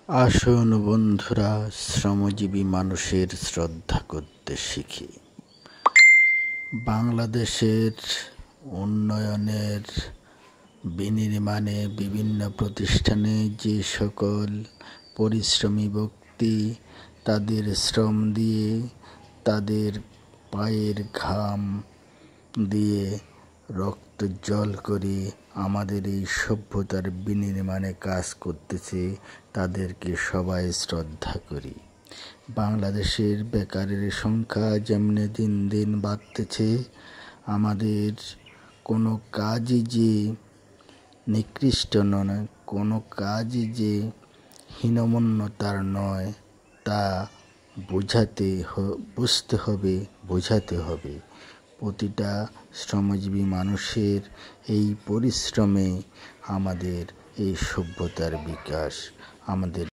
আসুন বন্ধুরা, শ্রমজীবী মানুষের শ্রদ্ধা করতে শিখি। বাংলাদেশের উন্নয়নের বিনির্মাণে বিভিন্ন প্রতিষ্ঠানে যে সকল পরিশ্রমী ব্যক্তি তাদের শ্রম দিয়ে, তাদের পায়ের ঘাম দিয়ে, রক্ত জল করে আমাদের এই সভ্যতার বিনির্মাণে কাজ করতেছে, তাদেরকে সবাই শ্রদ্ধা করি। বাংলাদেশের বেকারের সংখ্যা যেমনি দিন দিন বাড়তেছে, আমাদের কোনো কাজই যে নিকৃষ্ট নয়, কোনো কাজই যে হীনমন্যতার নয়, তা বুঝতে হবে, বোঝাতে হবে। প্রতিটা শ্রমজীবী মানুষের এই পরিশ্রমে আমাদের এই সভ্যতার বিকাশ। আমাদের